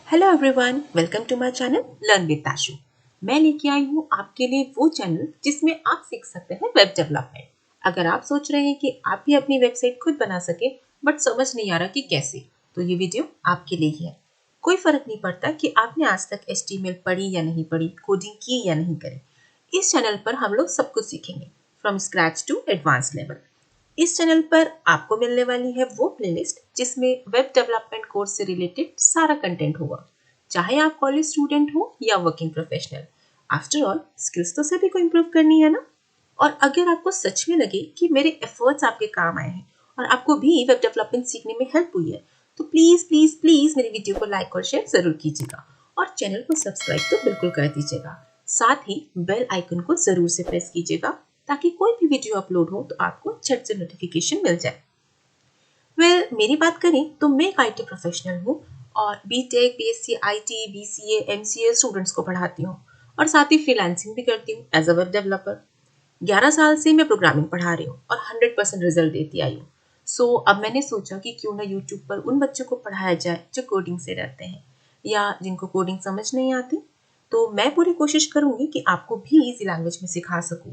Hello everyone, welcome to my channel learn with Tashu. मैं लेके आई हूँ आपके लिए वो चैनल जिसमें आप सीख सकते हैं वेब डेवलपमेंट। अगर आप सोच रहे हैं कि आप भी अपनी वेबसाइट खुद बना सके बट समझ नहीं आ रहा कि कैसे, तो ये वीडियो आपके लिए ही है। कोई फर्क नहीं पड़ता कि आपने आज तक HTML पढ़ी या नहीं पढ़ी, कोडिंग की या नहीं करी। इस चैनल पर हम लोग सब कुछ सीखेंगे from scratch to advance level. इस चैनल पर आपको मिलने वाली है वो प्लेलिस्ट जिसमें वेब डेवलपमेंट कोर्स से रिलेटेड सारा कंटेंट होगा, चाहे आप कॉलेज स्टूडेंट हो या working professional. After all skills तो सभी को इम्प्रूव करनी है ना। और अगर आपको सच में लगे कि मेरे एफर्ट्स आपके काम आए हैं और आपको भी वेब डेवलपमेंट सीखने में हेल्प हुई है, तो प्लीज प्लीज प्लीज मेरी वीडियो को लाइक और शेयर जरूर कीजिएगा और चैनल को सब्सक्राइब तो बिल्कुल कर दीजिएगा। साथ ही बेल आइकन को जरूर से प्रेस कीजिएगा ताकि कोई भी वीडियो अपलोड हो तो आपको झट से नोटिफिकेशन मिल जाए। मेरी बात करें तो मैं एक IT प्रोफेशनल हूँ और BTech, BSc IT, BCA, MCA students को पढ़ाती हूँ और साथ ही फ्रीलांसिंग भी करती हूँ एज अ वेब डेवलपर। 11 साल से मैं प्रोग्रामिंग पढ़ा रही हूँ और 100% रिजल्ट देती आई हूँ। अब मैंने सोचा कि क्यों ना यूट्यूब पर उन बच्चों को पढ़ाया जाए जो कोडिंग से रहते हैं या जिनको कोडिंग समझ नहीं आती। तो मैं पूरी कोशिश करूंगी कि आपको भी इजी लैंग्वेज में सिखा सकूं।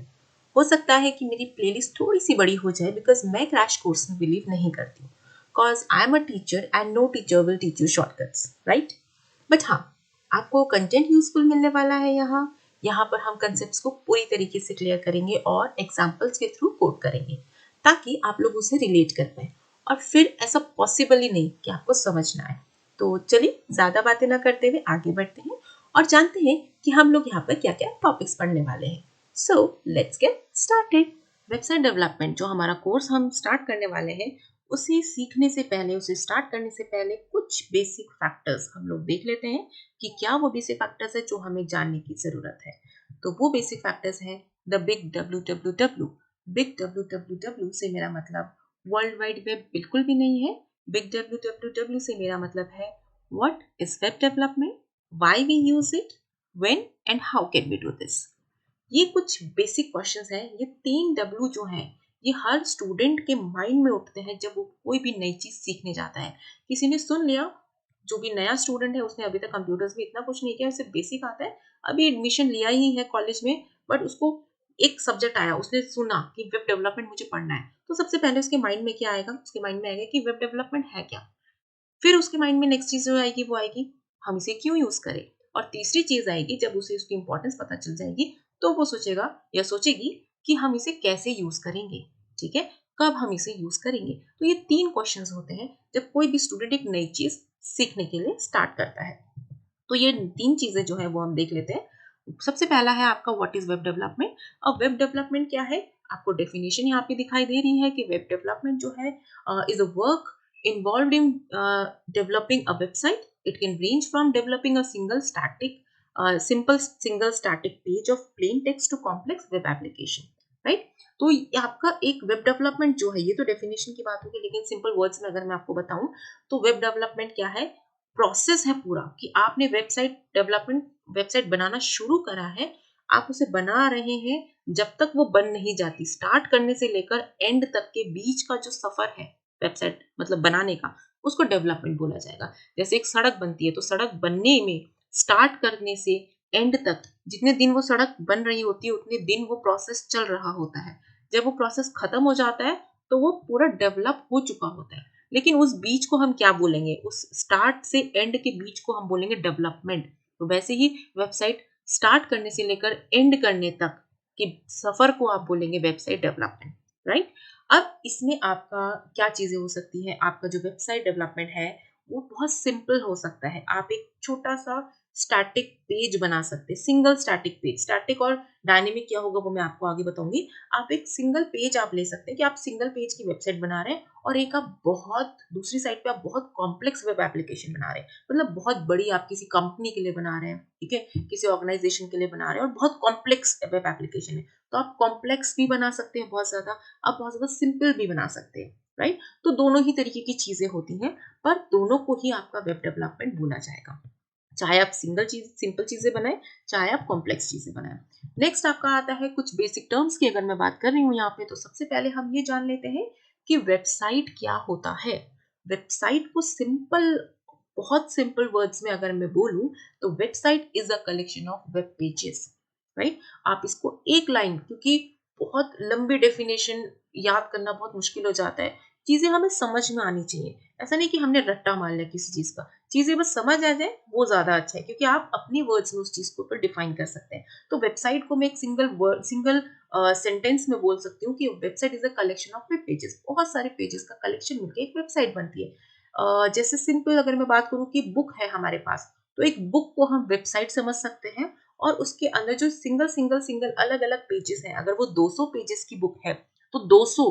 हो सकता है कि मेरी प्लेलिस्ट थोड़ी सी बड़ी हो जाए बिकॉज मैं क्रैश कोर्स में बिलीव नहीं करती हूँ। Cause I am a teacher and no teacher will teach you shortcuts, right? But हाँ, आपको कंटेंट यूजफुल मिलने वाला है। यहाँ पर हम कंसेप्ट्स को पूरी तरीके से क्लियर करेंगे और एग्जाम्पल्स के थ्रू कोड करेंगे ताकि आप लोग उसे रिलेट कर पाए। और फिर ऐसा पॉसिबल ही नहीं कि आपको समझ ना आए। तो चलिए ज़्यादा बातें ना करते हुए आगे बढ़ते हैं और जानते हैं कि हम लोग यहाँ पर क्या क्या टॉपिक्स पढ़ने वाले हैं। So let's get started. Website development जो हमारा कोर्स हम स्टार्ट करने वाले हैं, उसे सीखने से पहले, उसे स्टार्ट करने से पहले कुछ बेसिक फैक्टर्स हम लोग देख लेते हैं कि क्या वो बेसिक फैक्टर्स है जो हमें जानने की ज़रूरत है। तो वो बेसिक फैक्टर्स हैं the big WWW। Big WWW से मेरा मतलब वर्ल्ड वाइड वेब बिल्कुल भी नहीं है। बिग WWW से मेरा मतलब है what is web development, why we use it, when and how can we do this. ये कुछ बेसिक क्वेश्चंस हैं। ये 3 W जो हैं, ये हर स्टूडेंट के माइंड में उठते हैं जब वो कोई भी नई चीज सीखने जाता है। किसी ने सुन लिया, जो भी नया स्टूडेंट है उसने अभी तक कंप्यूटर्स में इतना कुछ नहीं किया, उसे बेसिक आता है, अभी एडमिशन लिया ही है कॉलेज में, बट उसको एक सब्जेक्ट आया, उसने सुना कि वेब डेवलपमेंट मुझे पढ़ना है, तो सबसे पहले उसके माइंड में क्या आएगा? उसके माइंड में आएगा कि वेब डेवलपमेंट है क्या। फिर उसके माइंड में नेक्स्ट चीज जो आएगी वो आएगी हम इसे क्यों यूज करें। और तीसरी चीज आएगी जब उसे उसकी इंपॉर्टेंस पता चल जाएगी, तो वो सोचेगा या सोचेगी कि हम इसे कैसे यूज करेंगे, ठीक है, कब हम इसे यूज करेंगे। तो ये 3 क्वेश्चंस होते हैं जब कोई भी स्टूडेंट एक नई चीज सीखने के लिए स्टार्ट करता है। तो ये 3 चीजें जो है वो हम देख लेते हैं। सबसे पहला है आपका व्हाट इज वेब डेवलपमेंट। और वेब डेवलपमेंट क्या है, आपको डेफिनेशन यहाँ पे दिखाई दे रही है कि वेब डेवलपमेंट जो है is a work involved in developing a website. It can range from developing a simple single static page of plain text to complex web application, right? तो ये आपका एक वेब डेवलपमेंट जो है, ये तो डेफिनेशन की बात होगी, लेकिन सिंपल वर्ड्स में अगर मैं आपको बताऊं तो वेब डेवलपमेंट क्या है, प्रोसेस है पूरा कि आपने वेबसाइट बनाना शुरू करा है, आप उसे बना रहे हैं, जब तक वो बन नहीं जाती, स्टार्ट करने से लेकर एंड तक के बीच का जो सफर है वेबसाइट मतलब बनाने का, उसको डेवलपमेंट बोला जाएगा। जैसे एक सड़क बनती है तो सड़क बनने में स्टार्ट करने से एंड तक जितने दिन वो सड़क बन रही होती है उतने दिन वो प्रोसेस चल रहा होता है। जब वो प्रोसेस खत्म हो जाता है तो वो पूरा डेवलप हो चुका होता है। लेकिन उस बीच को हम क्या बोलेंगे, उस स्टार्ट से एंड के बीच को हम बोलेंगे डेवलपमेंट। तो वैसे ही वेबसाइट स्टार्ट करने से लेकर एंड करने तक के सफर को आप बोलेंगे वेबसाइट डेवलपमेंट, राइट? अब इसमें आपका क्या चीजें हो सकती है, आपका जो वेबसाइट डेवलपमेंट है वो बहुत सिंपल हो सकता है। आप एक छोटा सा स्टैटिक पेज बना सकते हैं, सिंगल स्टैटिक पेज। स्टैटिक और डायनेमिक क्या होगा वो मैं आपको आगे बताऊंगी। आप एक सिंगल पेज आप ले सकते हैं कि आप सिंगल पेज की वेबसाइट बना रहे हैं और एक आप बहुत दूसरी साइड पे आप बहुत कॉम्प्लेक्स वेब एप्लीकेशन बना रहे हैं, मतलब बहुत बड़ी आप किसी कंपनी के लिए बना रहे हैं, ठीक है, किसी ऑर्गेनाइजेशन के लिए बना रहे हैं और बहुत कॉम्प्लेक्स वेब एप्लीकेशन है। तो आप कॉम्प्लेक्स भी बना सकते हैं बहुत ज्यादा, आप बहुत ज्यादा सिंपल भी बना सकते हैं, राइट? तो दोनों ही तरीके की चीजें होती हैं, पर दोनों को ही आपका वेब डेवलपमेंट बोला जाएगा, चाहे आप सिंपल चीजें बनाएं, चाहे आप कॉम्प्लेक्स चीजें बनाएं। नेक्स्ट आपका आता है कुछ बेसिक टर्म्स की। अगर मैं बात कर रही हूँ यहाँ पे, तो सबसे पहले हम ये जान लेते हैं कि वेबसाइट क्या होता है। वेबसाइट को सिंपल बहुत सिंपल वर्ड्स में अगर मैं बोलूं तो website is a collection of web pages, right. आप इसको एक लाइन, क्योंकि बहुत लंबी डेफिनेशन याद करना बहुत मुश्किल हो जाता है, चीजें हमें समझ में आनी चाहिए। ऐसा नहीं कि हमने रट्टा मार लिया किसी चीज का, चीजें बस समझ आ जाए वो ज्यादा अच्छा है, क्योंकि आप अपनी वर्ड्स में उस चीज को डिफाइन कर सकते हैं। तो वेबसाइट को मैं एक सिंगल वर्ड, सिंगल सेंटेंस में बोल सकती हूँ कि website is a collection of web pages. बहुत सारे पेजेस का कलेक्शन मिलकर एक वेबसाइट बनती है। जैसे सिंपल अगर मैं बात करूँ कि बुक है हमारे पास, तो एक बुक को हम वेबसाइट समझ सकते हैं, और उसके अंदर जो सिंगल सिंगल सिंगल अलग अलग पेजेस हैं, अगर वो 200 पेजेस की बुक है तो 200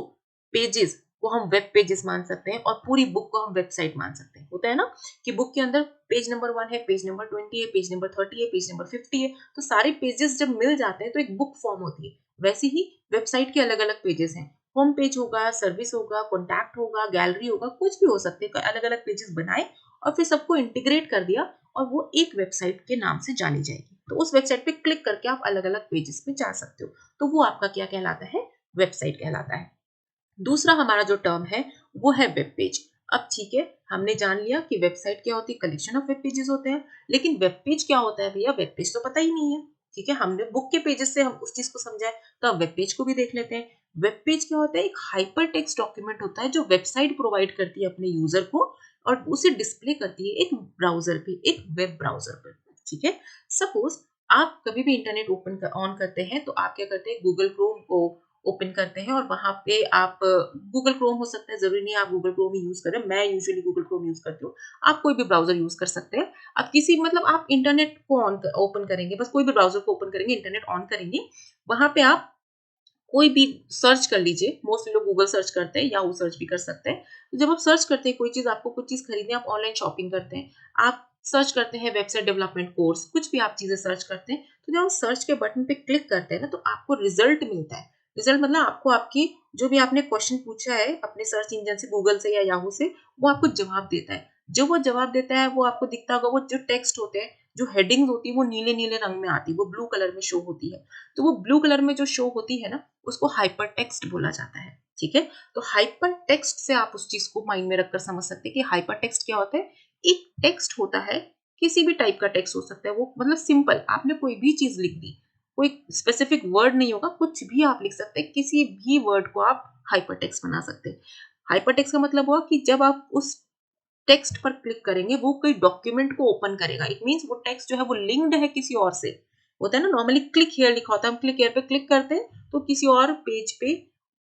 पेजेस को हम वेब पेजेस मान सकते हैं, और पूरी बुक को हम वेबसाइट मान सकते हैं। होता है ना कि बुक के अंदर पेज नंबर 1 है, पेज नंबर 20 है, पेज नंबर 30 है, पेज नंबर 50 है, तो सारे पेजेस जब मिल जाते हैं तो एक बुक फॉर्म होती है। वैसे ही वेबसाइट के अलग अलग पेजेस हैं, होम पेज होगा, सर्विस होगा, कॉन्टैक्ट होगा, गैलरी होगा, कुछ भी हो सकते हैं। अलग अलग पेजेस बनाए और फिर सबको इंटीग्रेट कर दिया, और वो एक वेबसाइट के नाम से जानी जाएगी। तो उस वेबसाइट पे क्लिक करके आप अलग अलग पेजेस पे जा सकते हो, तो वो आपका क्या कहलाता है, वेबसाइट कहलाता है। दूसरा हमारा जो टर्म है वो है वेब पेज। अब ठीक है, हमने जान लिया कि वेबसाइट क्या होती है, कलेक्शन ऑफ वेब पेजेस होते हैं, लेकिन वेब पेज क्या होता है भैया, वेब पेज तो पता ही नहीं है। ठीक है, हमने बुक के पेजेस से हम उस चीज को समझा है, तो अब वेब पेज को भी देख लेते हैं। वेब पेज क्या होता है, एक हाइपर टेक्स्ट डॉक्यूमेंट होता है जो वेबसाइट प्रोवाइड करती है अपने यूजर को, और उसे डिस्प्ले करती है एक ब्राउजर पे, एक वेब ब्राउजर पे। ठीक है, सपोज आप कभी भी इंटरनेट ऑन करते हैं, तो आप क्या करते हैं, गूगल क्रोम को ओपन करते हैं, और वहां पे आप गूगल क्रोम हो सकता है, जरूरी नहीं आप गूगल क्रोम ही यूज करें, मैं यूजुअली गूगल क्रोम यूज करती हूँ। आप कोई भी ब्राउजर यूज कर सकते हैं। आप किसी मतलब आप इंटरनेट को ओपन करेंगे, बस कोई भी ब्राउजर को ओपन करेंगे, इंटरनेट ऑन करेंगे, वहां पे आप कोई भी सर्च कर लीजिए। मोस्टली लोग गूगल सर्च करते हैं, याहू सर्च भी कर सकते हैं। तो जब आप सर्च करते हैं कोई चीज, आपको कुछ चीज खरीदनी है, आप ऑनलाइन शॉपिंग करते हैं, आप सर्च करते हैं वेबसाइट डेवलपमेंट कोर्स, कुछ भी आप चीजें सर्च करते हैं, तो जब आप सर्च के बटन पे क्लिक करते हैं ना, तो आपको रिजल्ट मिलता है। रिजल्ट मतलब आपको आपकी जो भी आपने क्वेश्चन पूछा है अपने सर्च इंजन से, गूगल से या याहू से, वो आपको जवाब देता है। जो वो जवाब देता है वो आपको दिखता होगा, वो जो टेक्स्ट होते हैं, जो हेडिंग्स होती है, वो नीले नीले रंग में आती है, वो ब्लू कलर में शो होती है। तो वो ब्लू कलर में जो शो होती है ना, उसको हाइपर टेक्स्ट बोला जाता है। ठीक है, तो हाइपर टेक्स्ट से आप उस चीज को माइंड में रखकर समझ सकते हैं कि हाइपर टेक्स्ट क्या होता है। एक टेक्स्ट होता है, किसी भी टाइप का टेक्स्ट हो सकता है, वो मतलब सिंपल, आपने कोई भी चीज लिख दी, कोई स्पेसिफिक वर्ड नहीं होगा, कुछ भी आप लिख सकते हैं, किसी भी वर्ड को आप हाइपर टेक्स्ट बना सकते हैं। हाइपर टेक्स्ट का मतलब हुआ कि जब आप उस टेक्स्ट पर क्लिक करेंगे, वो कोई डॉक्यूमेंट को ओपन करेगा। इट मींस वो टेक्स्ट जो है वो लिंक्ड है किसी और से। होता है ना, नॉर्मली क्लिक हियर लिखा होता है, हम क्लिक हियर पे क्लिक करते हैं तो किसी और पेज पे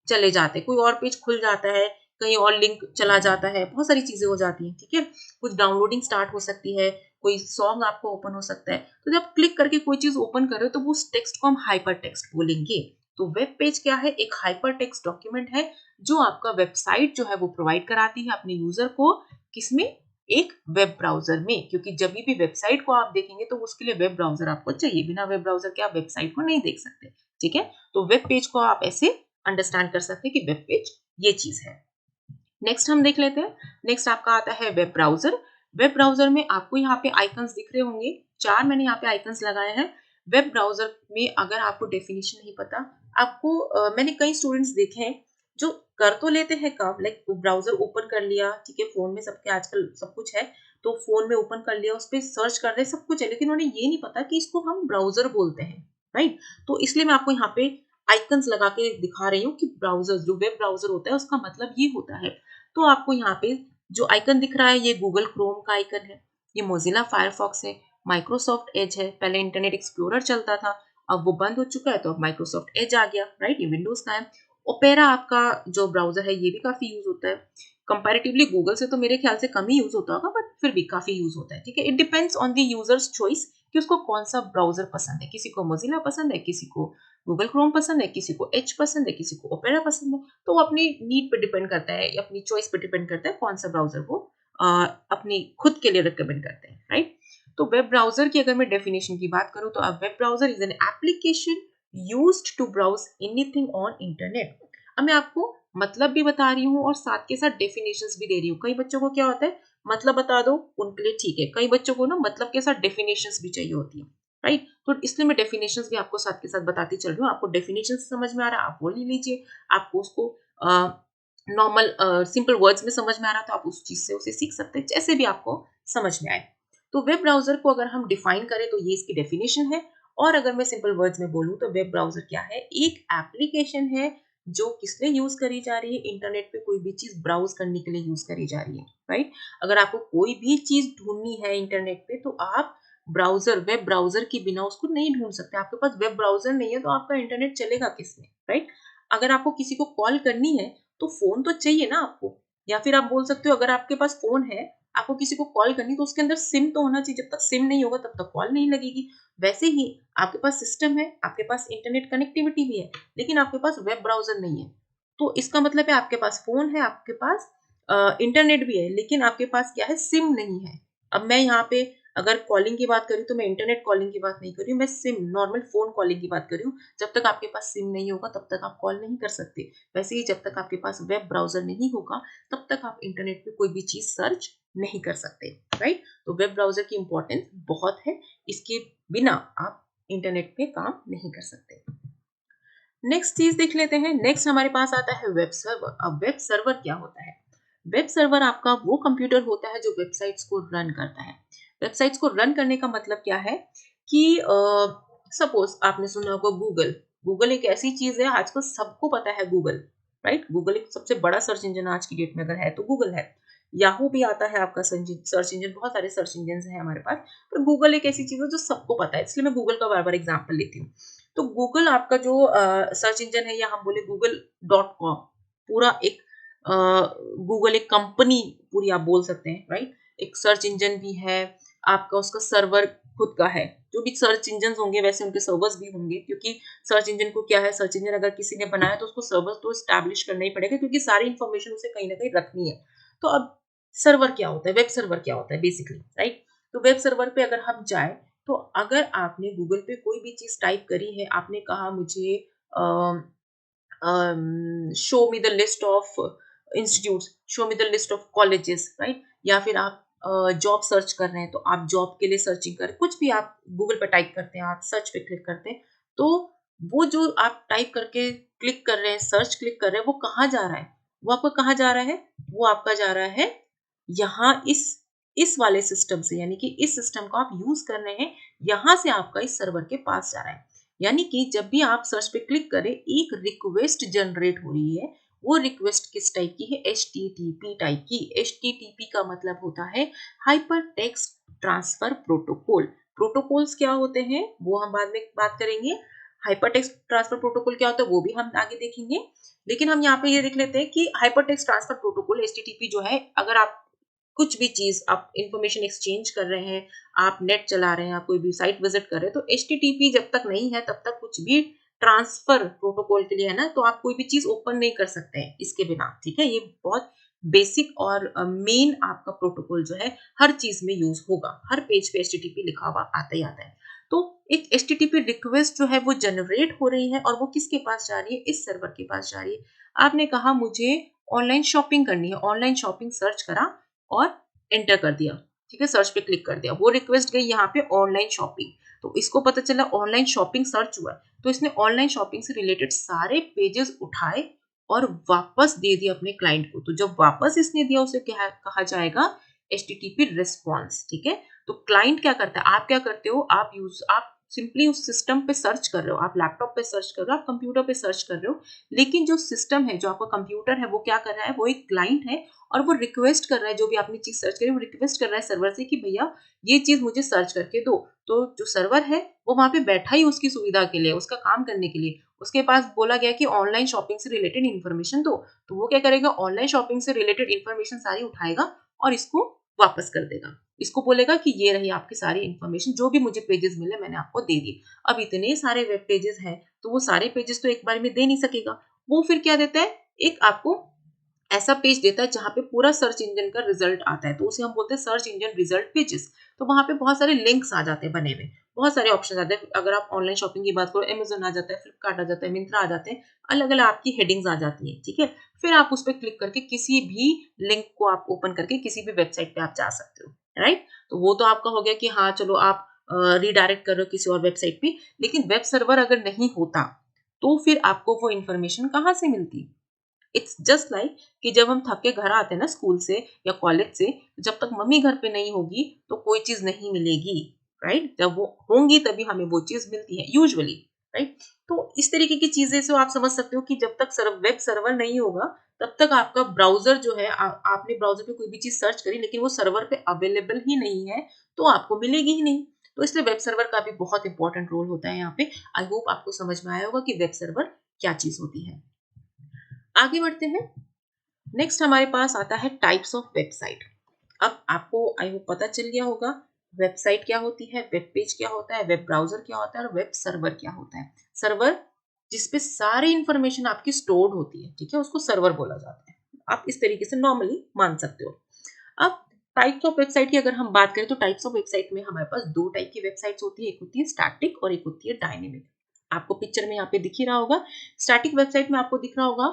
चले जाते हैं, कोई और पेज खुल जाता है, कहीं और लिंक चला जाता है, बहुत सारी चीजें हो जाती हैं। ठीक है, कुछ डाउनलोडिंग स्टार्ट हो सकती है, कोई सॉन्ग आपको ओपन हो सकता है। तो जब क्लिक करके कोई चीज ओपन कर रहे हो, तो वो उस टेक्स्ट को हम हाइपर टेक्स्ट बोलेंगे। तो वेब पेज क्या है, एक हाइपर टेक्स्ट डॉक्यूमेंट है जो आपका वेबसाइट जो है वो प्रोवाइड कराती है अपने यूजर को, किसमें, एक वेब ब्राउजर में। क्योंकि जब भी वेबसाइट को आप देखेंगे तो उसके लिए वेब ब्राउजर आपको चाहिए, बिना वेब ब्राउजर के आप वेबसाइट को नहीं देख सकते। ठीक है, तो वेब पेज को आप ऐसे अंडरस्टैंड कर सकते हैं कि वेब पेज ये चीज है। नेक्स्ट हम देख लेते हैं। नेक्स्ट आपका आता है वेब ब्राउजर। वेब ब्राउजर में आपको यहाँ पे आइकन्स दिख रहे होंगे, 4 मैंने यहाँ पे आइकन्स लगाए हैं। वेब ब्राउजर में अगर आपको डेफिनेशन नहीं पता, आपको मैंने कई स्टूडेंट्स देखे हैं जो कर तो लेते हैं काम, लाइक ब्राउजर ओपन कर लिया, ठीक है, फोन में सबके आजकल सब कुछ है, तो फोन में ओपन कर लिया, उस पर सर्च कर रहे, सब कुछ है, लेकिन उन्हें ये नहीं पता कि इसको हम ब्राउजर बोलते हैं, राइट। तो इसलिए मैं आपको यहाँ पे आइकन्स लगा के दिखा रही हूँ कि ब्राउजर, जो वेब ब्राउजर होता है उसका मतलब ये होता है। तो आपको यहाँ पे जो आइकन दिख रहा है, ये गूगल क्रोम का आइकन है, ये मोजिला फायरफॉक्स है, माइक्रोसॉफ्ट एज है, पहले इंटरनेट एक्सप्लोरर चलता था, अब वो बंद हो चुका है, तो अब माइक्रोसॉफ्ट एज आ गया, राइट, ये विंडोज का है। ओपेरा आपका जो ब्राउजर है, ये भी काफी यूज होता है। कंपैरेटिवली गूगल से तो मेरे ख्याल से कम ही यूज होता होगा, बट फिर भी काफी यूज होता है। ठीक है, it depends on the users choice कि उसको कौन सा ब्राउजर पसंद है। किसी को मोजिला पसंद है, किसी को गूगल क्रोम पसंद है, किसी को एज पसंद है, किसी को ओपेरा पसंद है। तो वो अपनी नीड पे डिपेंड करता है, अपनी चॉइस पे डिपेंड करता है कौन सा ब्राउजर वो अपनी खुद के लिए रिकमेंड करते हैं, राइट। तो वेब ब्राउजर की अगर मैं डेफिनेशन की बात करूं, तो a web browser is an application used to browse anything on internet. अब मैं आपको मतलब भी बता रही हूँ और साथ के साथ डेफिनेशंस भी दे रही हूँ। कई बच्चों को क्या होता है, मतलब बता दो उनके लिए ठीक है, कई बच्चों को ना मतलब के साथ डेफिनेशंस भी चाहिए होती है, राइट। तो इसलिए मैं डेफिनेशंस भी आपको साथ के साथ बताती चल रही हूँ। आपको डेफिनेशन समझ में आ रहा है, आप वो ले लीजिए। आपको उसको नॉर्मल सिंपल वर्ड्स में समझ में आ रहा है, तो आप उस चीज से उसे सीख सकते हैं, जैसे भी आपको समझ में आए। तो वेब ब्राउजर को अगर हम डिफाइन करें तो ये इसकी डेफिनेशन है। और अगर मैं सिंपल वर्ड्स में बोलूँ तो वेब ब्राउजर क्या है, एक एप्लीकेशन है जो किस लिए यूज करी जा रही है, इंटरनेट पे कोई भी चीज ब्राउज करने के लिए यूज करी जा रही है, राइट। अगर आपको कोई भी चीज ढूंढनी है इंटरनेट पे तो आप वेब ब्राउजर के बिना उसको नहीं ढूंढ सकते। आपके पास वेब ब्राउजर नहीं है तो आपका इंटरनेट चलेगा किसमें, राइट। अगर आपको किसी को कॉल करनी है तो फोन तो चाहिए ना आपको। या फिर आप बोल सकते हो अगर आपके पास फोन है, आपको किसी को कॉल करनी तो उसके अंदर सिम तो होना चाहिए। जब तक सिम नहीं होगा तब तक कॉल नहीं लगेगी। वैसे ही आपके पास सिस्टम है, आपके पास इंटरनेट कनेक्टिविटी भी है, लेकिन आपके पास वेब ब्राउजर नहीं है। तो इसका मतलब है आपके पास फोन है, आपके पास इंटरनेट भी है, लेकिन आपके पास क्या है, सिम नहीं है। अब मैं यहाँ पे अगर कॉलिंग की बात करूँ तो मैं इंटरनेट कॉलिंग की बात नहीं कर रही हूँ, मैं सिम नॉर्मल फोन कॉलिंग की बात कर रही हूँ। जब तक आपके पास सिम नहीं होगा तब तक आप कॉल नहीं कर सकते। वैसे ही जब तक आपके पास वेब ब्राउजर नहीं होगा तब तक आप इंटरनेट पे कोई भी चीज सर्च नहीं कर सकते, राइट। तो वेब ब्राउजर की इंपॉर्टेंस बहुत है, इसके बिना आप इंटरनेट पे काम नहीं कर सकते। नेक्स्ट चीज देख लेते हैं। नेक्स्ट हमारे पास आता है वेब सर्वर। अब वेब सर्वर क्या होता है? वेब सर्वर आपका वो कंप्यूटर होता है जो वेबसाइट्स को रन करता है। वेबसाइट्स को रन करने का मतलब क्या है कि सपोज आपने सुना होगा गूगल। गूगल एक ऐसी चीज है, आजकल सबको पता है गूगल, राइट। गूगल एक सबसे बड़ा सर्च इंजन आज की डेट में अगर है तो गूगल है। याहू भी आता है आपका सर्च इंजन, बहुत सारे सर्च इंजन है हमारे पास। पर गूगल एक ऐसी चीज है जो सबको पता है, इसलिए मैं गूगल का बार बार एग्जाम्पल लेती हूँ। तो गूगल आपका जो सर्च इंजन है, या हम बोले गूगल.com, पूरा एक गूगल एक कंपनी पूरी आप बोल सकते हैं, राइट। एक सर्च इंजन भी है आपका, उसका सर्वर खुद का है। जो भी सर्च इंजन होंगे वैसे उनके सर्वर्स भी होंगे, क्योंकि सर्च इंजन को क्या है, सर्च इंजन अगर किसी ने बनाया तो उसको सर्वर तो स्टैब्लिश करना ही पड़ेगा, क्योंकि सारी इंफॉर्मेशन उसे कहीं ना कहीं रखनी है। तो अब सर्वर क्या होता है, वेब सर्वर क्या होता है बेसिकली, राइट। तो वेब सर्वर पे अगर हम जाए तो अगर आपने गूगल पे कोई भी चीज टाइप करी है, आपने कहा मुझे show me the list of institutes, show me the list of colleges, right. या फिर आप जॉब सर्च कर रहे हैं तो आप जॉब के लिए सर्चिंग करें, कुछ भी आप गूगल पर टाइप करते हैं, आप सर्च पे क्लिक करते हैं, तो वो जो आप टाइप करके क्लिक कर रहे हैं, सर्च क्लिक कर रहे हैं, वो कहाँ जा रहा है? वो आपका कहाँ जा रहा है? वो आपका जा रहा है यहाँ इस वाले सिस्टम से, यानी कि इस सिस्टम को आप यूज कर रहे हैं, यहाँ से आपका इस सर्वर के पास जा रहा है। यानी कि जब भी आप सर्च पे क्लिक करें एक रिक्वेस्ट जनरेट हो रही है। वो रिक्वेस्ट किस टाइप की है? HTTP टाइप की। HTTP का मतलब होता है hyper text transfer protocol. Protocols क्या होते हैं वो हम बाद में बात करेंगे। हाइपर टेक्स्ट ट्रांसफर प्रोटोकॉल क्या होता है वो भी हम आगे देखेंगे। लेकिन हम यहाँ पे ये देख लेते हैं कि hyper text transfer protocol HTTP जो है, अगर आप कुछ भी चीज आप इंफॉर्मेशन एक्सचेंज कर रहे हैं, आप नेट चला रहे हैं, आप कोई भी साइट विजिट कर रहे हैं, तो HTTP जब तक नहीं है तब तक कुछ भी ट्रांसफर प्रोटोकॉल के लिए है ना, तो आप कोई भी चीज ओपन नहीं कर सकते हैं इसके बिना, ठीक है। ये बहुत बेसिक और मेन आपका प्रोटोकॉल जो है हर चीज में यूज होगा। हर पेज पे HTTP लिखा हुआ आता ही आता है। तो एक HTTP रिक्वेस्ट जो है वो जनरेट हो रही है और वो किसके पास जा रही है? इस सर्वर के पास जा रही है। आपने कहा मुझे ऑनलाइन शॉपिंग करनी है, ऑनलाइन शॉपिंग सर्च करा और एंटर कर दिया, ठीक है, सर्च पे क्लिक कर दिया, वो रिक्वेस्ट गई यहाँ पे ऑनलाइन शॉपिंग। तो इसको पता चला ऑनलाइन शॉपिंग सर्च हुआ है, तो इसने ऑनलाइन शॉपिंग से रिलेटेड सारे पेजेस उठाए और वापस दे दिया अपने क्लाइंट को। तो जब वापस इसने दिया उसे क्या कहा जाएगा? HTTP रिस्पॉन्स, ठीक है। तो क्लाइंट क्या करता है, आप क्या करते हो, आप सिंपली उस सिस्टम पे सर्च कर रहे हो, आप लैपटॉप पे सर्च कर रहे हो, आप कंप्यूटर पे सर्च कर रहे हो, लेकिन जो सिस्टम है, जो आपका कंप्यूटर है, वो क्या कर रहा है? वो एक क्लाइंट है और वो रिक्वेस्ट कर रहा है, जो भी आपने चीज सर्च करी वो रिक्वेस्ट कर रहा है सर्वर से कि भैया ये चीज मुझे सर्च करके दो। तो जो सर्वर है वो वहां पे बैठा ही उसकी सुविधा के लिए, उसका काम करने के लिए, उसके पास बोला गया कि ऑनलाइन शॉपिंग से रिलेटेड इन्फॉर्मेशन दो। तो वो क्या करेगा? ऑनलाइन शॉपिंग से रिलेटेड इन्फॉर्मेशन सारी उठाएगा और इसको वापस कर देगा। इसको बोलेगा कि ये रही आपकी सारी इन्फॉर्मेशन, जो भी मुझे पेजेस मिले मैंने आपको दे दिए। अब इतने सारे वेब पेजेस हैं तो वो सारे पेजेस तो एक बार में दे नहीं सकेगा। वो फिर क्या देता है? एक आपको ऐसा पेज देता है जहाँ पे पूरा सर्च इंजन का रिजल्ट आता है, तो उसे हम बोलते हैं सर्च इंजन रिजल्ट पेजेस। तो वहां पे बहुत सारे लिंक्स आ जाते हैं बने हुए, बहुत सारे ऑप्शन आते हैं। अगर आप ऑनलाइन शॉपिंग की बात करो, अमेजोन आ जाता है, फ्लिपकार्ट आ जाता है, मिंत्रा आ जाते हैं, अलग अलग आपकी हेडिंग्स आ जाती हैं, ठीक है। फिर आप उस पर क्लिक करके किसी भी लिंक को आप ओपन करके किसी भी वेबसाइट पे आप जा सकते हो, राइट। तो वो तो आपका हो गया कि हाँ चलो आप रिडायरेक्ट कर रहे हो किसी और वेबसाइट पे। लेकिन वेब सर्वर अगर नहीं होता तो फिर आपको वो इन्फॉर्मेशन कहाँ से मिलती? इट्स जस्ट लाइक कि जब हम थक के घर आते हैं ना स्कूल से या कॉलेज से, जब तक मम्मी घर पे नहीं होगी तो कोई चीज नहीं मिलेगी, राइट? जब वो होंगी तभी हमें वो चीज मिलती है यूजुअली, राइट? तो इस तरीके की चीजें से आप समझ सकते हो कि जब तक वेब सर्वर नहीं होगा तब तक आपका ब्राउजर जो है, आपने ब्राउजर पे कोई भी चीज सर्च करी लेकिन वो सर्वर पे अवेलेबल ही नहीं है तो आपको मिलेगी ही नहीं। तो इसलिए वेब सर्वर का भी बहुत इंपॉर्टेंट रोल होता है यहाँ पे। आई होप आपको समझ में आया होगा कि वेब सर्वर क्या चीज होती है। आगे बढ़ते हैं। नेक्स्ट हमारे पास आता है टाइप्स ऑफ वेबसाइट। अब आपको आई होप पता चल गया होगा वेबसाइट क्या होती है, वेब पेज क्या होता है, वेब ब्राउजर क्या होता है और वेब सर्वर क्या होता है। सर्वर जिसपे सारी इंफॉर्मेशन आपकी स्टोर्ड होती है, ठीक है, उसको सर्वर बोला जाता है। आप इस तरीके से नॉर्मली मान सकते हो। अब टाइप्स ऑफ वेबसाइट की अगर हम बात करें तो टाइप्स ऑफ वेबसाइट में हमारे पास दो टाइप की वेबसाइट्स होती है, एक होती है स्टैटिक और एक होती है डायनेमिक। आपको पिक्चर में यहाँ पे दिख ही रहा होगा। स्टैटिक वेबसाइट में आपको दिख रहा होगा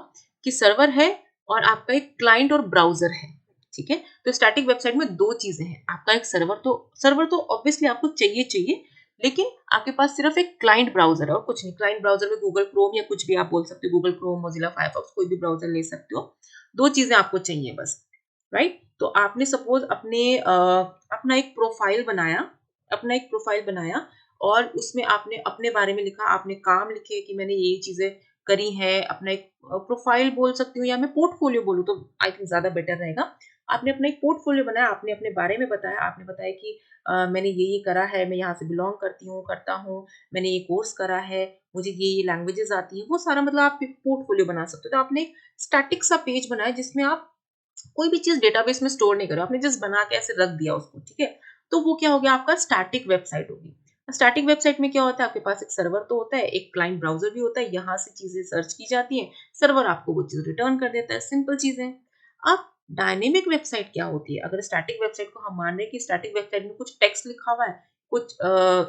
कि सर्वर है और आपका एक क्लाइंट और ब्राउजर है, ठीक है। तो स्टैटिक वेबसाइट में दो चीजें हैं, आपका एक सर्वर तो ऑब्वियसली आपको चाहिए चाहिए, लेकिन आपके पास सिर्फ एक क्लाइंट ब्राउजर है और कुछ नहीं। क्लाइंट ब्राउजर में गूगल क्रोम या कुछ भी आप बोल सकते हो, गूगल क्रोम, मोजिला फायरफॉक्स, कोई भी ब्राउजर ले सकते हो। दो चीजें आपको चाहिए बस, राइट? तो आपने सपोज अपना एक प्रोफाइल बनाया, अपना एक प्रोफाइल बनाया और उसमें आपने अपने बारे में लिखा, आपने काम लिखे कि मैंने ये चीजें करी है। अपना एक प्रोफाइल बोल सकती हूँ या मैं पोर्टफोलियो बोलूँ तो आई थिंक ज्यादा बेटर रहेगा। आपने अपना एक पोर्टफोलियो बनाया, आपने अपने बारे में बताया, आपने बताया कि मैंने ये करा है, मैं यहाँ से बिलोंग करता हूँ, मैंने ये कोर्स करा है, मुझे ये लैंग्वेजेस आती है, वो सारा मतलब आप एक पोर्टफोलियो बना सकते हो। तो आपने एक स्टैटिक सा पेज बनाया जिसमें आप कोई भी चीज डेटाबेस में स्टोर नहीं करो, आपने जस्ट बना के ऐसे रख दिया उसको, ठीक है। तो वो क्या हो गया, आपका स्टैटिक वेबसाइट होगी। स्टैटिक वेबसाइट में क्या होता है, आपके पास एक सर्वर तो होता है, एक क्लाइंट ब्राउजर भी होता है, यहाँ से चीजें सर्च की जाती है, सर्वर आपको वो चीज रिटर्न कर देता है, सिंपल चीज है। अब डायनेमिक वेबसाइट क्या होती है? अगर स्टैटिक वेबसाइट को हम मान रहे हैं कि स्टैटिक वेबसाइट में कुछ टेक्स्ट लिखा हुआ है, कुछ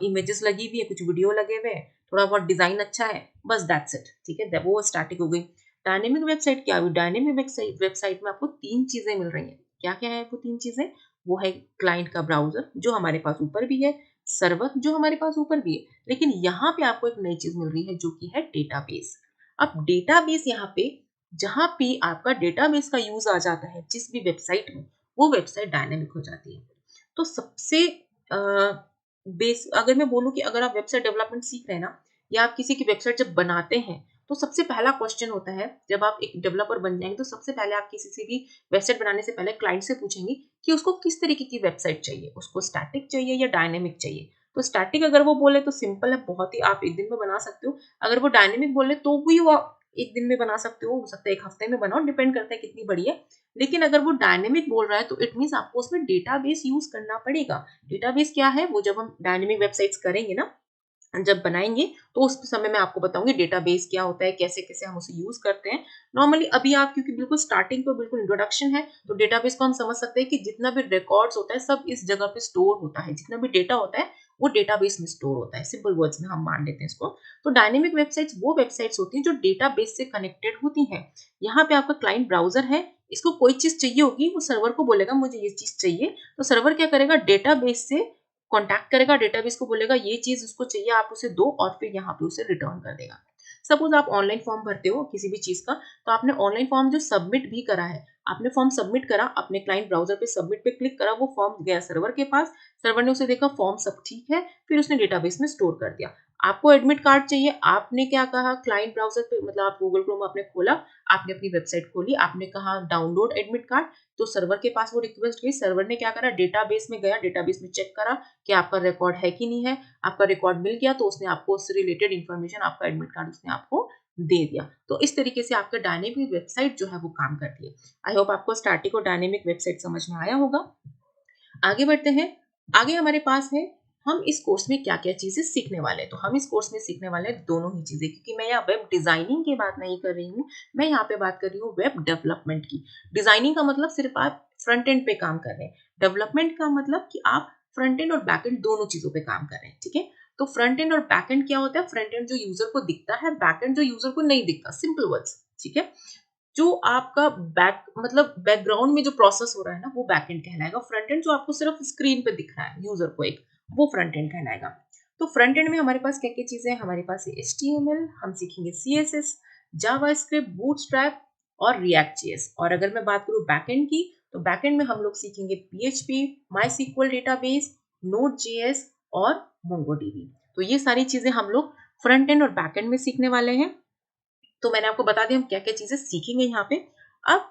इमेजेस लगी हुई है, कुछ वीडियो लगे हुए हैं, थोड़ा बहुत डिजाइन अच्छा है, बस दैट्स इट, ठीक है, वो स्टैटिक हो गई। डायनेमिक वेबसाइट क्या हुई? डायनेमिक वेबसाइट में आपको तीन चीजें मिल रही हैं। क्या क्या है वो तीन चीजें? वो है क्लाइंट का ब्राउजर जो हमारे पास ऊपर भी है, सर्वर जो हमारे पास ऊपर भी है, लेकिन यहाँ पे आपको एक नई चीज मिल रही है जो कि है डेटाबेस। अब डेटाबेस यहाँ पे, जहां पे आपका डेटाबेस का यूज आ जाता है जिस भी वेबसाइट में, वो वेबसाइट डायनेमिक हो जाती है। तो सबसे बेस अगर मैं बोलूँ कि अगर आप वेबसाइट डेवलपमेंट सीख रहे हैं ना, या आप किसी की वेबसाइट जब बनाते हैं, तो सबसे पहला क्वेश्चन होता है, जब आप एक डेवलपर बन जाएंगे तो सबसे पहले आप किसी से भी वेबसाइट बनाने से पहले क्लाइंट से पूछेंगे कि उसको किस तरीके की वेबसाइट चाहिए, उसको स्टैटिक चाहिए या डायनेमिक चाहिए। तो स्टैटिक अगर वो बोले तो सिंपल है, बहुत ही आप एक दिन में बना सकते हो। अगर वो डायनेमिक बोले तो भी वो एक दिन में बना सकते हो सकता है एक हफ्ते में बनाओ, डिपेंड करता है कितनी बड़ी है। लेकिन अगर वो डायनेमिक बोल रहा है तो इट मीन्स आपको उसमें डेटाबेस यूज करना पड़ेगा। डेटाबेस क्या है? वो जब हम डायनेमिक वेबसाइट्स करेंगे ना, जब बनाएंगे, तो उस समय मैं आपको बताऊंगी डेटाबेस क्या होता है, कैसे कैसे हम उसे यूज करते हैं। नॉर्मली अभी आप क्योंकि बिल्कुल स्टार्टिंग पे बिल्कुल इंट्रोडक्शन है, तो डेटाबेस को हम समझ सकते हैं कि जितना भी रिकॉर्ड्स होता है सब इस जगह पे स्टोर होता है, जितना भी डेटा होता है वो डेटाबेस में स्टोर होता है, सिंपल वर्ड्स में हम मान लेते हैं इसको। तो डायनेमिक वेबसाइट्स वो वेबसाइट्स होती हैं जो डेटाबेस से कनेक्टेड होती हैं। यहाँ पे आपका क्लाइंट ब्राउजर है, इसको कोई चीज चाहिए होगी, वो सर्वर को बोलेगा मुझे ये चीज चाहिए, तो सर्वर क्या करेगा, डेटाबेस से कॉन्टैक्ट करेगा, डेटाबेस को बोलेगा ये चीज उसको चाहिए, आप उसे दो, और फिर यहाँ पे उसे रिटर्न कर देगा। सपोज आप ऑनलाइन फॉर्म भरते हो किसी भी चीज का, तो आपने ऑनलाइन फॉर्म जो सबमिट भी करा है, आपने फॉर्म सबमिट करा, अपने क्लाइंट ब्राउजर पे सबमिट पे क्लिक करा, वो फॉर्म गया सर्वर के पास, सर्वर ने उसे देखा फॉर्म सब ठीक है, फिर उसने डेटाबेस में स्टोर कर दिया। आपको एडमिट कार्ड चाहिए, आपने क्या कहा क्लाइंट ब्राउजर पे, मतलब आप गूगल क्रोम आपने खोला, आपने अपनी वेबसाइट खोली, आपने कहा डाउनलोड एडमिट कार्ड, तो सर्वर के पास वो रिक्वेस्ट गई, सर्वर ने क्या करा, डेटाबेस में गया, डेटाबेस में चेक करा कि आपका रिकॉर्ड है कि नहीं है, आपका रिकॉर्ड मिल गया तो उसने आपको उससे रिलेटेड इन्फॉर्मेशन, आपका एडमिट कार्ड उसने आपको दे दिया। तो इस तरीके से आपका डायनेमिक वेबसाइट जो है वो काम करती है। आई होप आपको स्टैटिक और डायनेमिक वेबसाइट समझ में आया होगा। आगे बढ़ते हैं। आगे हमारे पास है हम इस कोर्स में क्या क्या चीजें सीखने वाले हैं। तो हम इस कोर्स में सीखने वाले हैं दोनों ही चीजें, क्योंकि मैं यहाँ वेब डिजाइनिंग की बात नहीं कर रही हूँ, मैं यहाँ पे बात कर रही हूँ वेब डेवलपमेंट की। डिजाइनिंग का मतलब सिर्फ आप फ्रंट एंड पे काम कर रहे हैं, डेवलपमेंट का मतलब कि आप फ्रंट एंड और बैक एंड दोनों चीजों पे काम कर रहे हैं, ठीक है। तो फ्रंट एंड और बैक एंड क्या होता है? फ्रंट एंड जो यूजर को दिखता है, बैक एंड जो यूजर को नहीं दिखता, सिंपल वर्ड्स, ठीक है। जो आपका बैकग्राउंड में जो प्रोसेस हो रहा है ना, वो बैक एंड कहलाएगा। फ्रंट एंड जो आपको सिर्फ स्क्रीन पे दिख रहा है यूजर को एक, वो फ्रंट एंड कहलाएगा। तो फ्रंट एंड में हमारे पास क्या क्या चीजें हैं? हमारे पास है HTML, हम सीखेंगे CSS, जावास्क्रिप्ट, बूटस्ट्रैप और React.js। और अगर मैं बात करूँ बैकएंड की, तो बैकएंड में हम लोग सीखेंगे PHP, MySQL डेटाबेस, Node.js और MongoDB। तो ये सारी चीजें हम लोग फ्रंट एंड और बैक एंड में सीखने वाले हैं। तो मैंने आपको बता दिया हम क्या-क्या चीजें सीखेंगे यहाँ पे। अब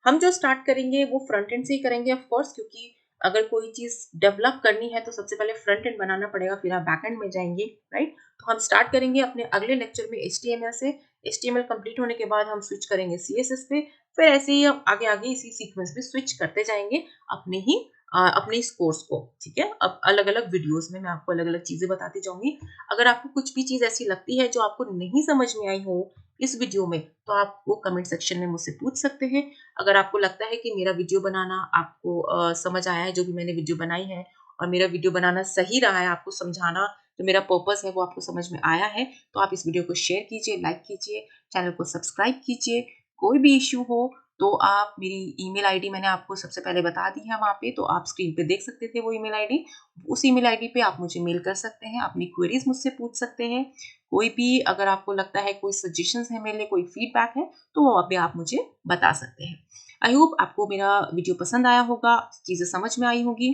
हम जो स्टार्ट करेंगे वो फ्रंट एंड से ही करेंगे ऑफ कोर्स, क्योंकि अगर कोई चीज डेवलप करनी है तो सबसे पहले फ्रंट एंड बनाना पड़ेगा, फिर आप बैक एंड में जाएंगे, राइट। तो हम स्टार्ट करेंगे अपने अगले लेक्चर में HTML से। HTML कंप्लीट होने के बाद हम स्विच करेंगे CSS पे, फिर ऐसे ही हम आगे आगे इसी सीक्वेंस में स्विच करते जाएंगे अपने इस कोर्स को, ठीक है। अब अलग अलग वीडियोस में मैं आपको अलग अलग चीजें बताती जाऊंगी। अगर आपको कुछ भी चीज ऐसी लगती है जो आपको नहीं समझ में आई हो इस वीडियो में, तो आप वो कमेंट सेक्शन में मुझसे पूछ सकते हैं। अगर आपको लगता है कि मेरा वीडियो बनाना आपको समझ आया है, जो भी मैंने वीडियो बनाई है, और मेरा वीडियो बनाना सही रहा है, आपको समझाना जो मेरा पर्पस है वो आपको समझ में आया है, तो आप इस वीडियो को शेयर कीजिए, लाइक कीजिए, चैनल को सब्सक्राइब कीजिए। कोई भी इश्यू हो तो आप मेरी ईमेल आईडी मैंने आपको सबसे पहले बता दी है वहाँ पे, तो आप स्क्रीन पे देख सकते थे वो ईमेल आईडी। उस ईमेल आईडी पे आप मुझे मेल कर सकते हैं, अपनी क्वेरीज मुझसे पूछ सकते हैं। कोई भी अगर आपको लगता है कोई सजेशंस है मेरे लिए, कोई फीडबैक है, तो वो अभी आप मुझे बता सकते हैं। आई होप आपको मेरा वीडियो पसंद आया होगा, चीज़ें समझ में आई होगी।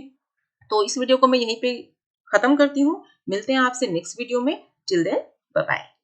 तो इस वीडियो को मैं यहीं पे खत्म करती हूँ। मिलते हैं आपसे नेक्स्ट वीडियो में। Till then bye bye.